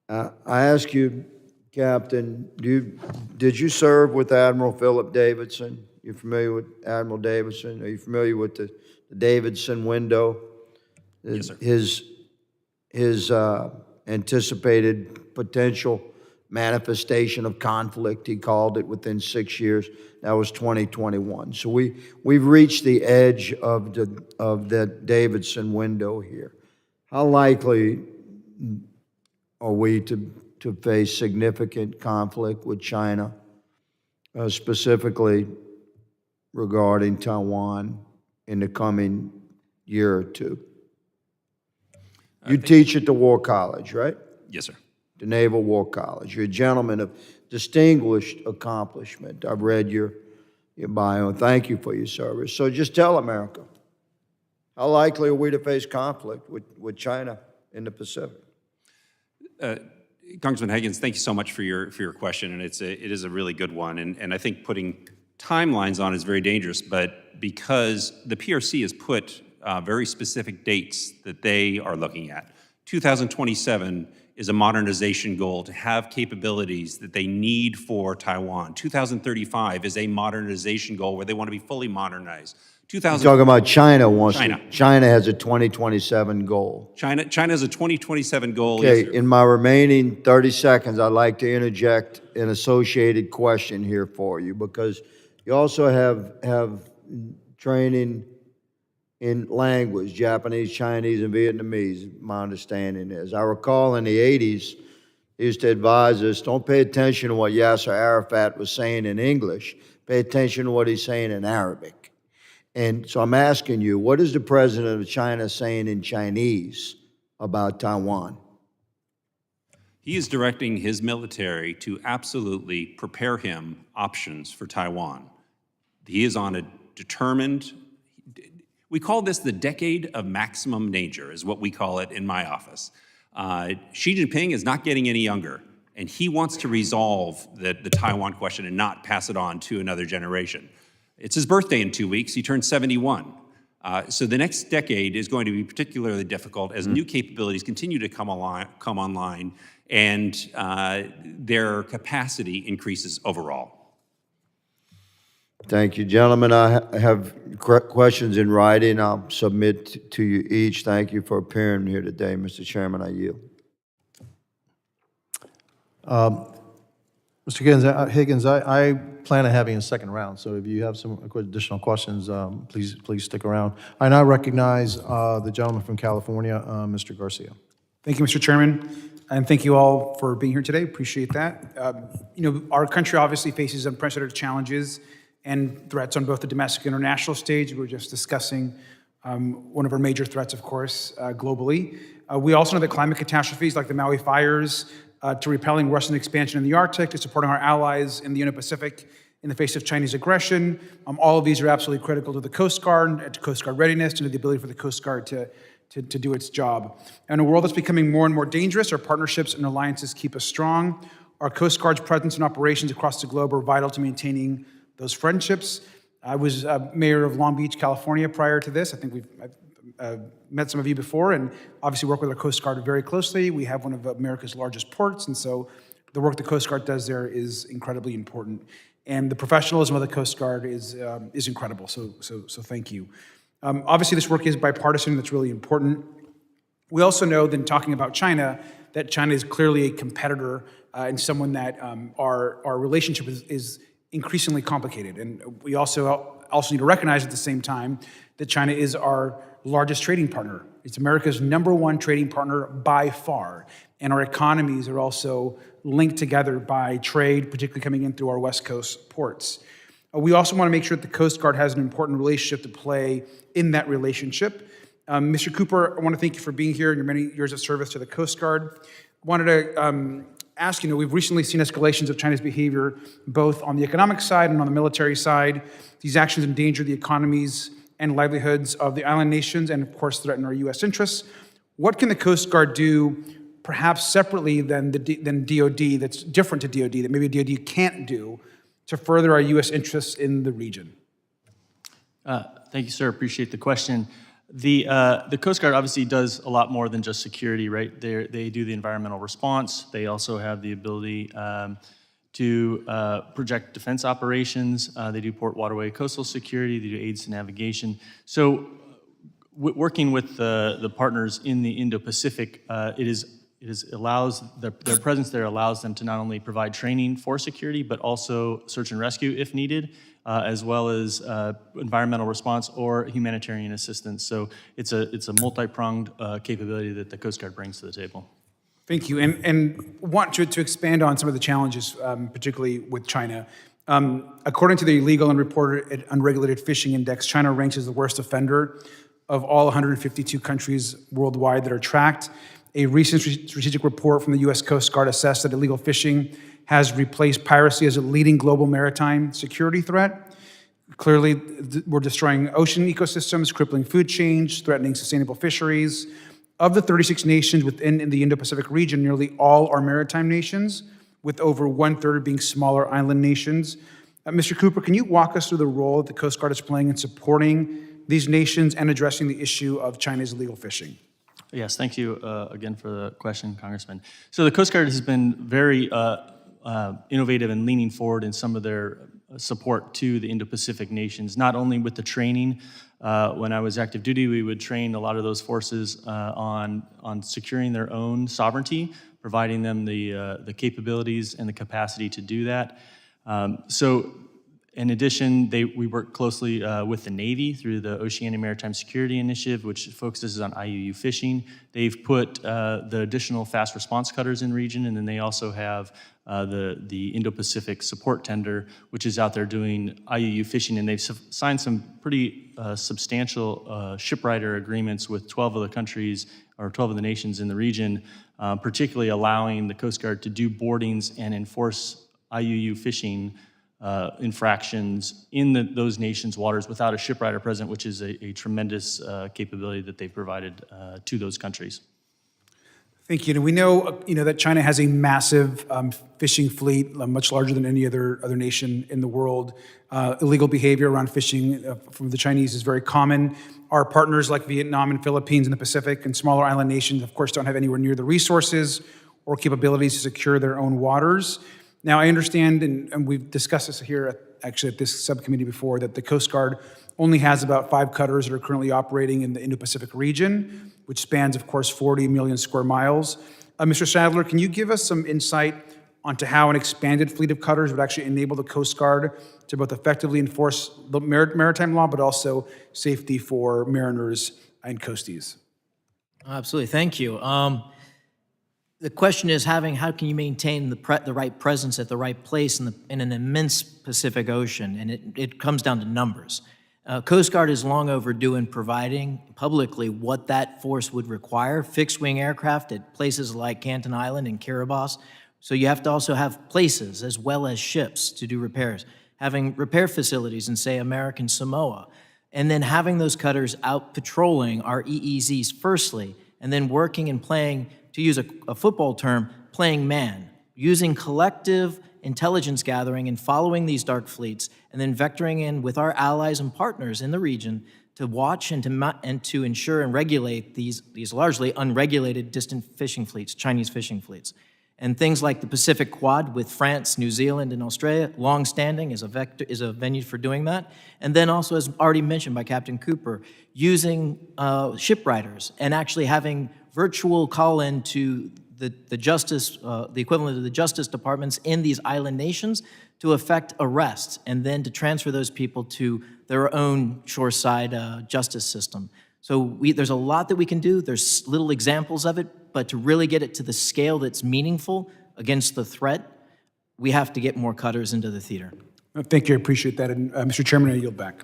I ask you, Captain, did you serve with Admiral Philip Davidson? You familiar with Admiral Davidson? Are you familiar with the Davidson window? Yes, sir. His anticipated potential manifestation of conflict, he called it, within 6 years. That was 2021. So we've reached the edge of that Davidson window here. How likely are we to face significant conflict with China, specifically regarding Taiwan in the coming year or two? You teach at the War College, right? Yes, sir. The Naval War College. You're a gentleman of distinguished accomplishment. I've read your bio, and thank you for your service. So just tell America, how likely are we to face conflict with China in the Pacific? Congressman Higgins, thank you so much for your question, and it is a really good one. And I think putting timelines on is very dangerous, but because the PRC has put very specific dates that they are looking at. 2027 is a modernization goal to have capabilities that they need for Taiwan. 2035 is a modernization goal where they want to be fully modernized. Talking about China China. China has a 2027 goal. China has a 2027 goal. Okay, Yes, sir. in my remaining 30 seconds, I'd like to interject an associated question here for you, because you also have training in language, Japanese, Chinese, and Vietnamese, my understanding is. I recall in the 80s, they used to advise us, don't pay attention to what Yasser Arafat was saying in English, pay attention to what he's saying in Arabic. And so I'm asking you, what is the president of China saying in Chinese about Taiwan? He is directing his military to absolutely prepare him options for Taiwan. He is on a determined, we call this the decade of maximum danger, is what we call it in my office. Xi Jinping is not getting any younger, and he wants to resolve the Taiwan question and not pass it on to another generation. It's his birthday in 2 weeks. He turns 71. So the next decade is going to be particularly difficult as new capabilities continue to come online and their capacity increases overall. Thank you, gentlemen. I have questions in writing. I'll submit to you each. Thank you for appearing here today, Mr. Chairman. I yield. Mr. Higgins, I plan on having a second round, so if you have some additional questions, please stick around. I now recognize the gentleman from California, Mr. Garcia. Thank you, Mr. Chairman, and thank you all for being here today. Appreciate that. Our country obviously faces unprecedented challenges and threats on both the domestic and international stage. We were just discussing one of our major threats, of course, globally. We also know that climate catastrophes like the Maui fires, to repelling Russian expansion in the Arctic, to supporting our allies in the Indo-Pacific in the face of Chinese aggression. All of these are absolutely critical to the Coast Guard, to Coast Guard readiness, and to the ability for the Coast Guard to do its job. In a world that's becoming more and more dangerous, our partnerships and alliances keep us strong. Our Coast Guard's presence and operations across the globe are vital to maintaining those friendships. I was mayor of Long Beach, California prior to this. I think I've met some of you before, and obviously work with our Coast Guard very closely. We have one of America's largest ports, and so the work the Coast Guard does there is incredibly important. And the professionalism of the Coast Guard is incredible, so thank you. Obviously, this work is bipartisan. That's really important. We also know, then talking about China, that China is clearly a competitor and someone that our relationship is increasingly complicated. And we also need to recognize at the same time that China is our largest trading partner. It's America's #1 trading partner by far. And our economies are also linked together by trade, particularly coming in through our West Coast ports. We also want to make sure that the Coast Guard has an important relationship to play in that relationship. Mr. Cooper, I want to thank you for being here and your many years of service to the Coast Guard. I wanted to ask, we've recently seen escalations of China's behavior, both on the economic side and on the military side. These actions endanger the economies and livelihoods of the island nations and, of course, threaten our U.S. interests. What can the Coast Guard do, perhaps separately than DOD, that's different to DOD, that maybe DOD can't do, to further our U.S. interests in the region? Thank you, sir. Appreciate the question. The Coast Guard obviously does a lot more than just security, right? They do the environmental response. They also have the ability to project defense operations. They do port, waterway, coastal security. They do aids to navigation. So working with the partners in the Indo-Pacific, their presence there allows them to not only provide training for security, but also search and rescue if needed, as well as environmental response or humanitarian assistance. So it's a multi-pronged capability that the Coast Guard brings to the table. Thank you, and want to expand on some of the challenges, particularly with China. According to the Illegal and Reported Unregulated Fishing Index, China ranks as the worst offender of all 152 countries worldwide that are tracked. A recent strategic report from the U.S. Coast Guard assessed that illegal fishing has replaced piracy as a leading global maritime security threat. Clearly, we're destroying ocean ecosystems, crippling food chains, threatening sustainable fisheries. Of the 36 nations within the Indo-Pacific region, nearly all are maritime nations, with over 1/3 being smaller island nations. Mr. Cooper, can you walk us through the role that the Coast Guard is playing in supporting these nations and addressing the issue of China's illegal fishing? Yes, thank you again for the question, Congressman. So the Coast Guard has been very innovative and leaning forward in some of their support to the Indo-Pacific nations, not only with the training. When I was active duty, we would train a lot of those forces on securing their own sovereignty, providing them the capabilities and the capacity to do that. So in addition, we work closely with the Navy through the Oceanic Maritime Security Initiative, which focuses on IUU fishing. They've put the additional fast response cutters in region, and then they also have the Indo-Pacific Support Tender, which is out there doing IUU fishing, and they've signed some pretty substantial shipwriter agreements with 12 of the countries, or 12 of the nations in the region, particularly allowing the Coast Guard to do boardings and enforce IUU fishing infractions in those nations' waters without a shipwriter present, which is a tremendous capability that they've provided to those countries. Thank you. And we know, that China has a massive fishing fleet, much larger than any other nation in the world. Illegal behavior around fishing from the Chinese is very common. Our partners like Vietnam and Philippines in the Pacific and smaller island nations, of course, don't have anywhere near the resources or capabilities to secure their own waters. Now, I understand, and we've discussed this here actually at this subcommittee before, that the Coast Guard only has about 5 cutters that are currently operating in the Indo-Pacific region, which spans, of course, 40 million square miles. Mr. Sadler, can you give us some insight onto how an expanded fleet of cutters would actually enable the Coast Guard to both effectively enforce the maritime law, but also safety for mariners and coasties? Absolutely, thank you. The question is how can you maintain the right presence at the right place in an immense Pacific Ocean, and it comes down to numbers. Coast Guard is long overdue in providing publicly what that force would require, fixed-wing aircraft at places like Canton Island and Kiribati. So you have to also have places as well as ships to do repairs, having repair facilities in, say, American Samoa, and then having those cutters out patrolling our EEZs firstly, and then working and playing, to use a football term, playing man, using collective intelligence gathering and following these dark fleets, and then vectoring in with our allies and partners in the region to watch and to ensure and regulate these largely unregulated distant fishing fleets, Chinese fishing fleets. And things like the Pacific Quad with France, New Zealand, and Australia, long-standing, is a venue for doing that. And then also, as already mentioned by Captain Cooper, using shipwriters and actually having virtual call-in to the justice, the equivalent of the justice departments in these island nations to effect arrests and then to transfer those people to their own shoreside justice system. So there's a lot that we can do. There's little examples of it, but to really get it to the scale that's meaningful against the threat, we have to get more cutters into the theater. Thank you, I appreciate that. And Mr. Chairman, I yield back.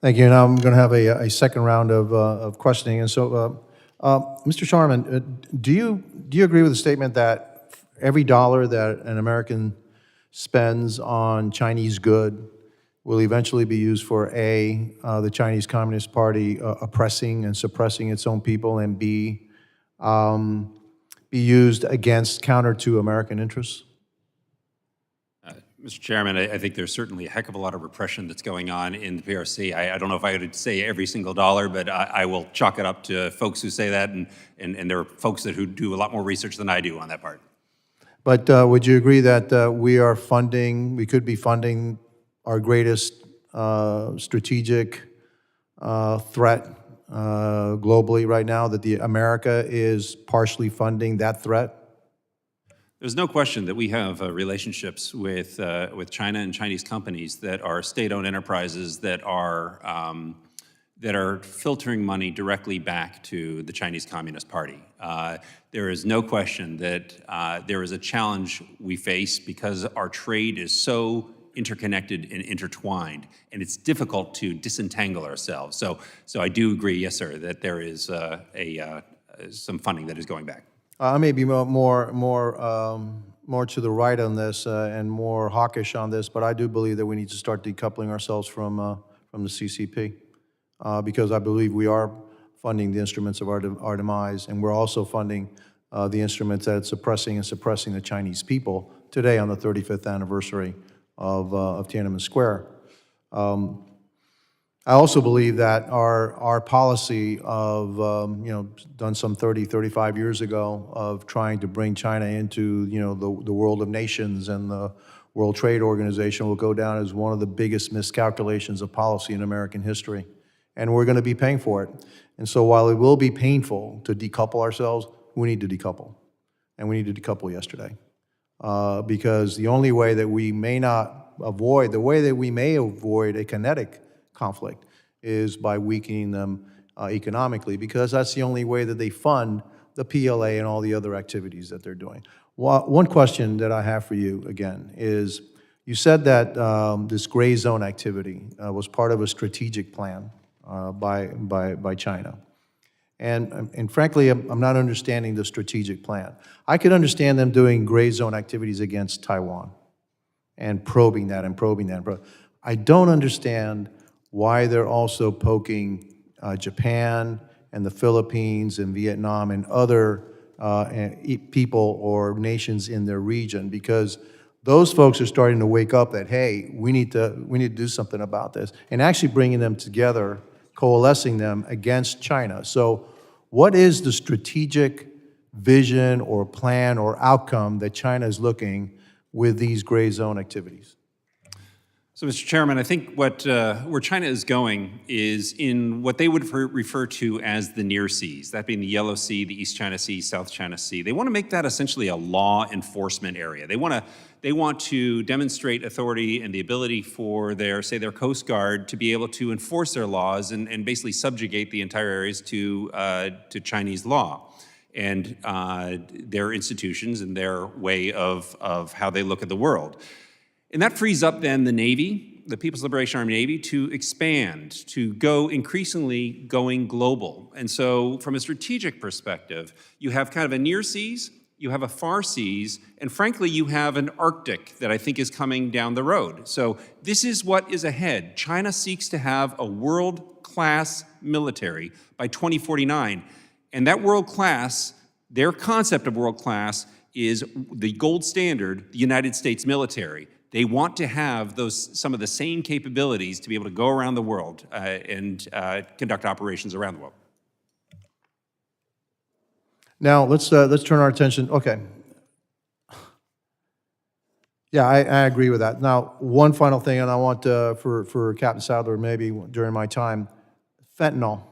Thank you. Now I'm going to have a second round of questioning. And so, Mr. Sharman, do you agree with the statement that every dollar that an American spends on Chinese good will eventually be used for A, the Chinese Communist Party oppressing and suppressing its own people, and B, be used against counter to American interests? Mr. Chairman, I think there's certainly a heck of a lot of repression that's going on in the PRC. I don't know if I would say every single dollar, but I will chalk it up to folks who say that, and there are folks who do a lot more research than I do on that part. But would you agree that we could be funding our greatest strategic threat globally right now, that America is partially funding that threat? There's no question that we have relationships with China and Chinese companies that are state-owned enterprises that are filtering money directly back to the Chinese Communist Party. There is no question that there is a challenge we face because our trade is so interconnected and intertwined, and it's difficult to disentangle ourselves. So I do agree, yes, sir, that there is some funding that is going back. I may be more to the right on this and more hawkish on this, but I do believe that we need to start decoupling ourselves from the CCP because I believe we are funding the instruments of our demise, and we're also funding the instruments that suppressing the Chinese people today on the 35th anniversary of Tiananmen Square. I also believe that our policy of, done some 30, 35 years ago of trying to bring China into, the world of nations and the World Trade Organization will go down as one of the biggest miscalculations of policy in American history. And we're going to be paying for it. And so while it will be painful to decouple ourselves, we need to decouple. And we need to decouple yesterday. Because the only way that we may not avoid, the way that we may avoid a kinetic conflict is by weakening them economically, because that's the only way that they fund the PLA and all the other activities that they're doing. One question that I have for you, again, is you said that this gray zone activity was part of a strategic plan by China. And frankly, I'm not understanding the strategic plan. I could understand them doing gray zone activities against Taiwan and probing that. I don't understand why they're also poking Japan and the Philippines and Vietnam and other people or nations in their region, because those folks are starting to wake up that, hey, we need to do something about this, and actually bringing them together, coalescing them against China. So what is the strategic vision or plan or outcome that China is looking with these gray zone activities? So, Mr. Chairman, I think where China is going is in what they would refer to as the near seas, that being the Yellow Sea, the East China Sea, South China Sea. They want to make that essentially a law enforcement area. They want to demonstrate authority and the ability for their Coast Guard to be able to enforce their laws and basically subjugate the entire areas to Chinese law and their institutions and their way of how they look at the world. And that frees up then the Navy, the People's Liberation Army Navy, to expand, to go increasingly going global. And so from a strategic perspective, you have kind of a near seas, you have a far seas, and frankly, you have an Arctic that I think is coming down the road. So this is what is ahead. China seeks to have a world-class military by 2049. And that world-class, their concept of world-class, is the gold standard, the United States military. They want to have some of the same capabilities to be able to go around the world and conduct operations around the world. Now, let's turn our attention, okay. Yeah, I agree with that. Now, one final thing, and I want for Captain Sadler, maybe during my time, fentanyl.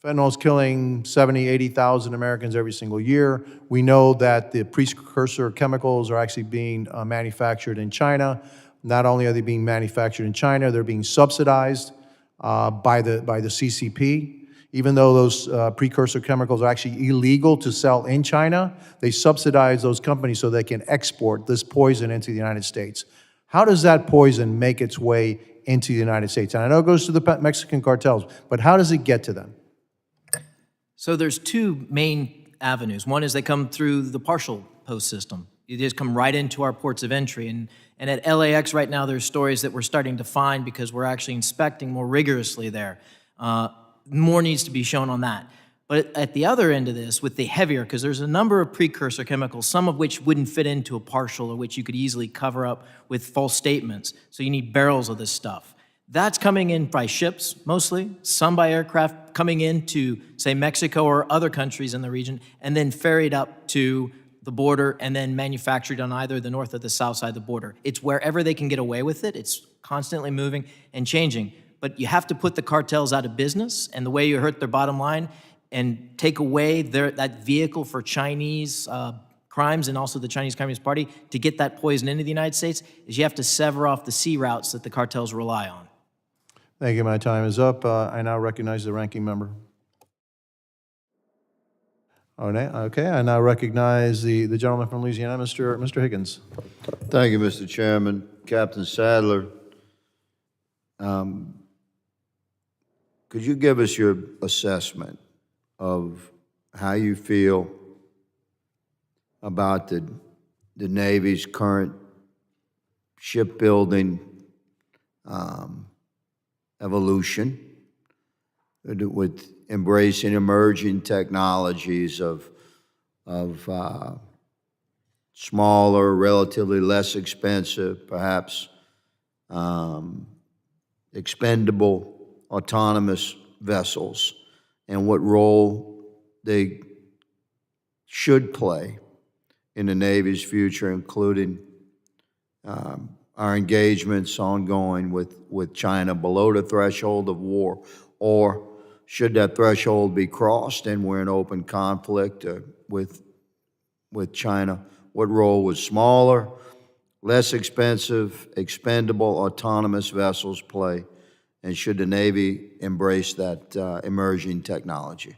Fentanyl is killing 70,000, 80,000 Americans every single year. We know that the precursor chemicals are actually being manufactured in China. Not only are they being manufactured in China, they're being subsidized by the CCP. Even though those precursor chemicals are actually illegal to sell in China, they subsidize those companies so they can export this poison into the United States. How does that poison make its way into the United States? And I know it goes to the Mexican cartels, but how does it get to them? So there's two main avenues. One is they come through the partial post system. You just come right into our ports of entry. And at LAX right now, there's stories that we're starting to find because we're actually inspecting more rigorously there. More needs to be shown on that. But at the other end of this, with the heavier, because there's a number of precursor chemicals, some of which wouldn't fit into a partial or which you could easily cover up with false statements. So you need barrels of this stuff. That's coming in by ships, mostly, some by aircraft coming into, say, Mexico or other countries in the region, and then ferried up to the border and then manufactured on either the north or the south side of the border. It's wherever they can get away with it. It's constantly moving and changing. But you have to put the cartels out of business, and the way you hurt their bottom line and take away that vehicle for Chinese crimes and also the Chinese Communist Party to get that poison into the United States is you have to sever off the sea routes that the cartels rely on. Thank you. My time is up. I now recognize the ranking member. Okay, I now recognize the gentleman from Louisiana, Mr. Higgins. Thank you, Mr. Chairman. Captain Sadler, could you give us your assessment of how you feel about the Navy's current shipbuilding evolution with embracing emerging technologies of smaller, relatively less expensive, perhaps expendable autonomous vessels, and what role they should play in the Navy's future, including our engagements ongoing with China below the threshold of war, or should that threshold be crossed and we're in open conflict with China, what role would smaller, less expensive, expendable autonomous vessels play, and should the Navy embrace that emerging technology?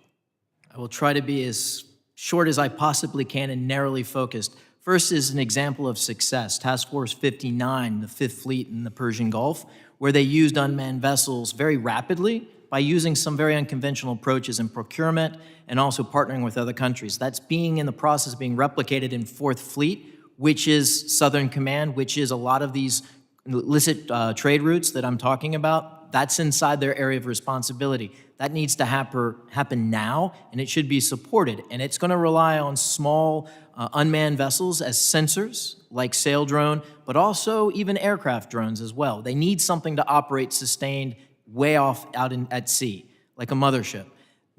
I will try to be as short as I possibly can and narrowly focused. First is an example of success, Task Force 59, the Fifth Fleet in the Persian Gulf, where they used unmanned vessels very rapidly by using some very unconventional approaches in procurement and also partnering with other countries. That's being in the process of being replicated in Fourth Fleet, which is Southern Command, which is a lot of these illicit trade routes that I'm talking about. That's inside their area of responsibility. That needs to happen now, and it should be supported. And it's going to rely on small unmanned vessels as sensors, like sail drone, but also even aircraft drones as well. They need something to operate sustained way off out at sea, like a mothership.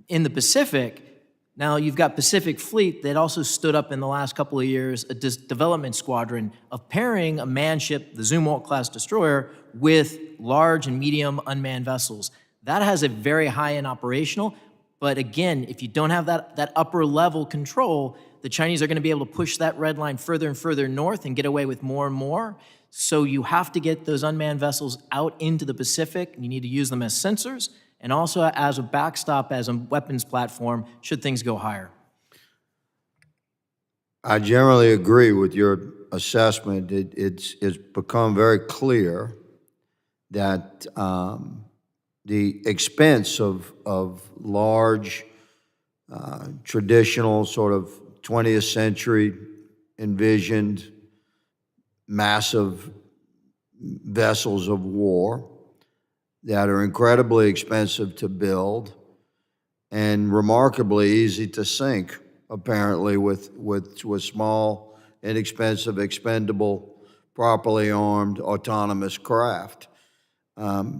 In the Pacific, now you've got Pacific Fleet that also stood up in the last couple of years a development squadron of pairing a manned ship, the Zumwalt-class destroyer, with large and medium unmanned vessels. That has a very high-end operational, but again, if you don't have that upper level control, the Chinese are going to be able to push that red line further and further north and get away with more and more. So you have to get those unmanned vessels out into the Pacific. You need to use them as sensors and also as a backstop, as a weapons platform, should things go higher. I generally agree with your assessment. It's become very clear that the expense of large, traditional sort of 20th century envisioned massive vessels of war that are incredibly expensive to build and remarkably easy to sink, apparently, with small, inexpensive, expendable, properly armed, autonomous craft.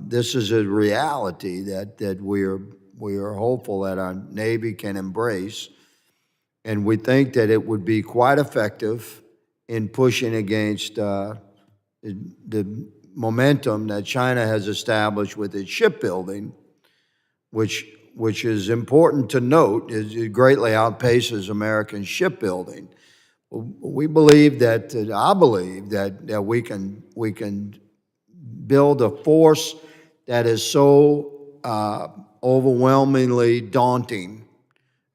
This is a reality that we are hopeful that our Navy can embrace, and we think that it would be quite effective in pushing against the momentum that China has established with its shipbuilding, which is important to note, it greatly outpaces American shipbuilding. We believe that, I believe that we can build a force that is so overwhelmingly daunting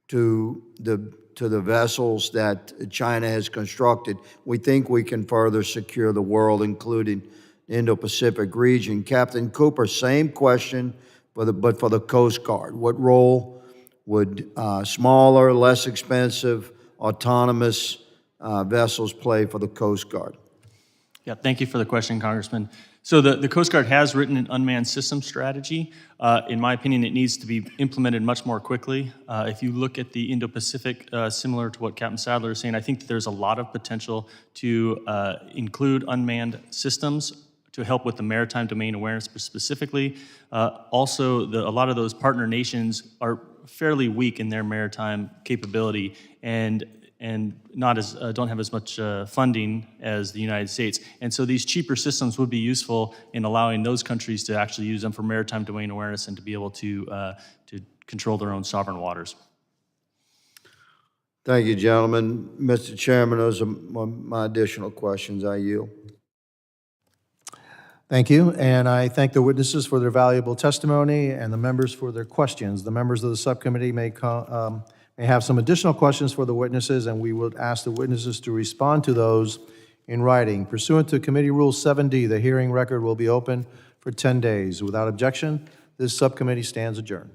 to the vessels that China has constructed. We think we can further secure the world, including the Indo-Pacific region. Captain Cooper, same question, but for the Coast Guard. What role would smaller, less expensive, autonomous vessels play for the Coast Guard? Yeah, thank you for the question, Congressman. So the Coast Guard has written an unmanned system strategy. In my opinion, it needs to be implemented much more quickly. If you look at the Indo-Pacific, similar to what Captain Sadler is saying, I think that there's a lot of potential to include unmanned systems to help with the maritime domain awareness specifically. Also, a lot of those partner nations are fairly weak in their maritime capability and not as don't have as much funding as the United States. And so these cheaper systems would be useful in allowing those countries to actually use them for maritime domain awareness and to be able to control their own sovereign waters. Thank you, gentlemen. Mr. Chairman, those are my additional questions. I yield. Thank you, and I thank the witnesses for their valuable testimony and the members for their questions. The members of the subcommittee may have some additional questions for the witnesses, and we would ask the witnesses to respond to those in writing. Pursuant to Committee Rule 7D, the hearing record will be open for 10 days. Without objection, this subcommittee stands adjourned.